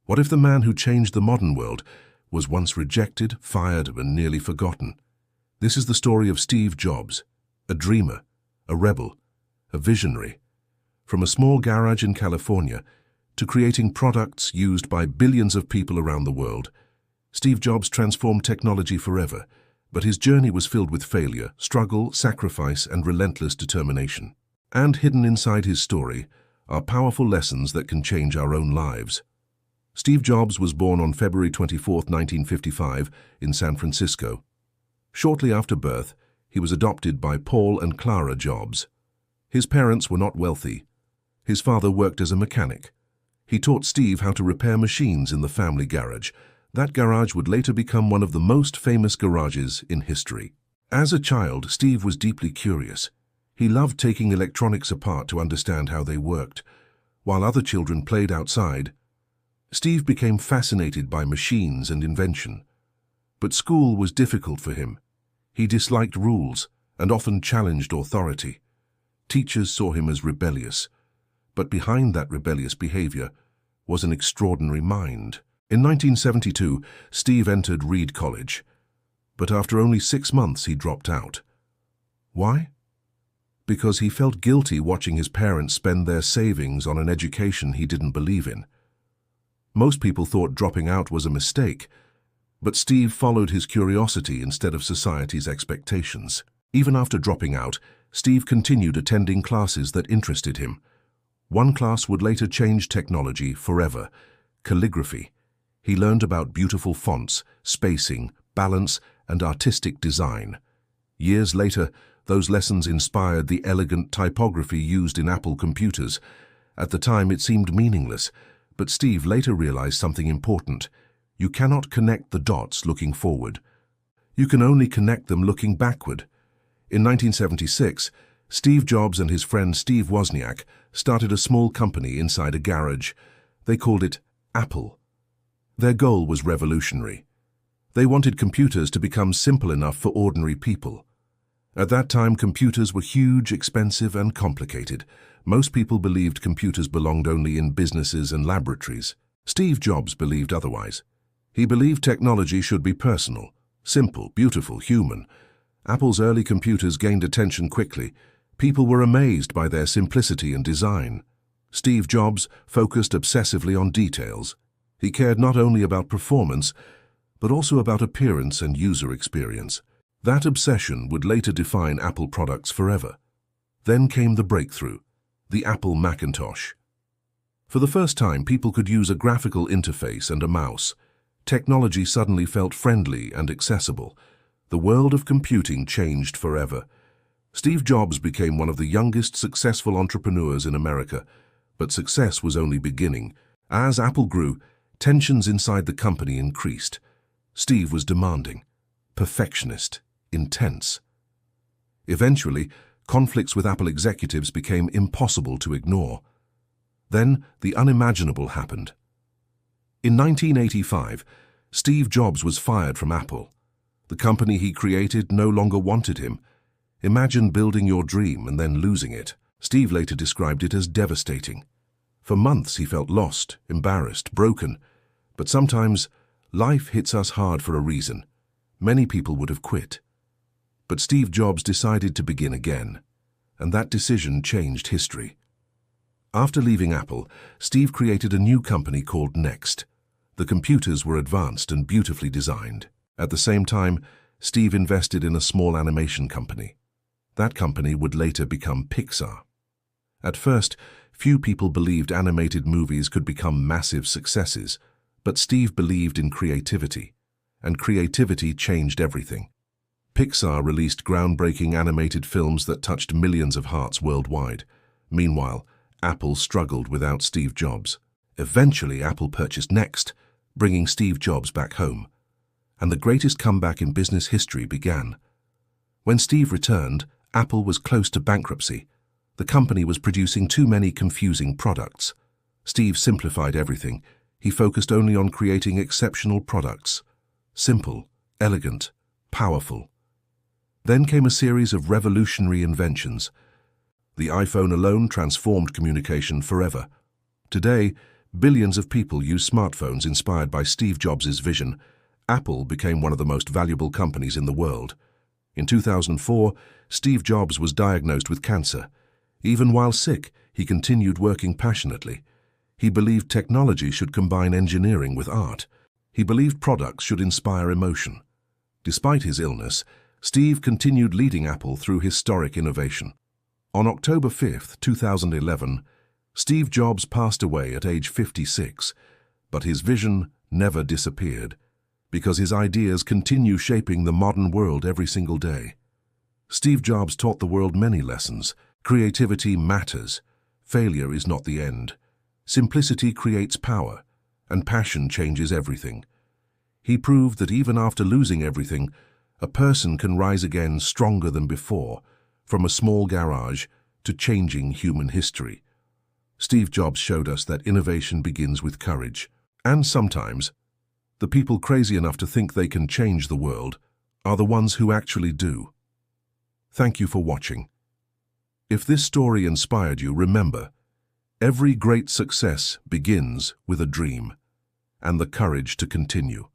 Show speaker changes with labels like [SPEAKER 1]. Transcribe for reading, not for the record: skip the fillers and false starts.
[SPEAKER 1] What if the man who changed the modern world was once rejected, fired, and nearly forgotten? This is the story of Steve Jobs, a dreamer, a rebel, a visionary. From a small garage in California to creating products used by billions of people around the world, Steve Jobs transformed technology forever, but his journey was filled with failure, struggle, sacrifice, and relentless determination. And hidden inside his story are powerful lessons that can change our own lives. Steve Jobs was born on February 24, 1955, in San Francisco. Shortly after birth, he was adopted by Paul and Clara Jobs. His parents were not wealthy. His father worked as a mechanic. He taught Steve how to repair machines in the family garage. That garage would later become one of the most famous garages in history. As a child, Steve was deeply curious. He loved taking electronics apart to understand how they worked. While other children played outside, Steve became fascinated by machines and invention. But school was difficult for him. He disliked rules and often challenged authority. Teachers saw him as rebellious. But behind that rebellious behavior was an extraordinary mind. In 1972, Steve entered Reed College, but after only 6 months he dropped out. Why? Because he felt guilty watching his parents spend their savings on an education he didn't believe in. Most people thought dropping out was a mistake, but Steve followed his curiosity instead of society's expectations. Even after dropping out, Steve continued attending classes that interested him. One class would later change technology forever: calligraphy. He learned about beautiful fonts, spacing, balance, and artistic design. Years later, those lessons inspired the elegant typography used in Apple computers. At the time, it seemed meaningless, but Steve later realized something important. You cannot connect the dots looking forward. You can only connect them looking backward. In 1976, Steve Jobs and his friend Steve Wozniak started a small company inside a garage. They called it Apple. Their goal was revolutionary. They wanted computers to become simple enough for ordinary people. At that time, computers were huge, expensive, and complicated. Most people believed computers belonged only in businesses and laboratories. Steve Jobs believed otherwise. He believed technology should be personal, simple, beautiful, human. Apple's early computers gained attention quickly. People were amazed by their simplicity and design. Steve Jobs focused obsessively on details. He cared not only about performance, but also about appearance and user experience. That obsession would later define Apple products forever. Then came the breakthrough, the Apple Macintosh. For the first time, people could use a graphical interface and a mouse. Technology suddenly felt friendly and accessible. The world of computing changed forever. Steve Jobs became one of the youngest successful entrepreneurs in America, but success was only beginning. As Apple grew, tensions inside the company increased. Steve was demanding, perfectionist, intense. Eventually, conflicts with Apple executives became impossible to ignore. Then, the unimaginable happened. In 1985, Steve Jobs was fired from Apple. The company he created no longer wanted him. Imagine building your dream and then losing it. Steve later described it as devastating. For months he felt lost, embarrassed, broken. But sometimes, life hits us hard for a reason. Many people would have quit. But Steve Jobs decided to begin again, and that decision changed history. After leaving Apple, Steve created a new company called Next. The computers were advanced and beautifully designed. At the same time, Steve invested in a small animation company. That company would later become Pixar. At first, few people believed animated movies could become massive successes, but Steve believed in creativity, and creativity changed everything. Pixar released groundbreaking animated films that touched millions of hearts worldwide. Meanwhile, Apple struggled without Steve Jobs. Eventually, Apple purchased Next, bringing Steve Jobs back home. And the greatest comeback in business history began. When Steve returned, Apple was close to bankruptcy. The company was producing too many confusing products. Steve simplified everything. He focused only on creating exceptional products. Simple, elegant, powerful. Then came a series of revolutionary inventions. The iPhone alone transformed communication forever. Today, Billions of people use smartphones inspired by Steve Jobs' vision. Apple became one of the most valuable companies in the world. In 2004, Steve Jobs was diagnosed with cancer. Even while sick, he continued working passionately. He believed technology should combine engineering with art. He believed products should inspire emotion. Despite his illness, Steve continued leading Apple through historic innovation. On October 5, 2011, Steve Jobs passed away at age 56, but his vision never disappeared, because his ideas continue shaping the modern world every single day. Steve Jobs taught the world many lessons. Creativity matters. Failure is not the end. Simplicity creates power, and passion changes everything. He proved that even after losing everything, a person can rise again stronger than before, from a small garage to changing human history. Steve Jobs showed us that innovation begins with courage. And sometimes, the people crazy enough to think they can change the world are the ones who actually do. Thank you for watching. If this story inspired you, remember, every great success begins with a dream and the courage to continue.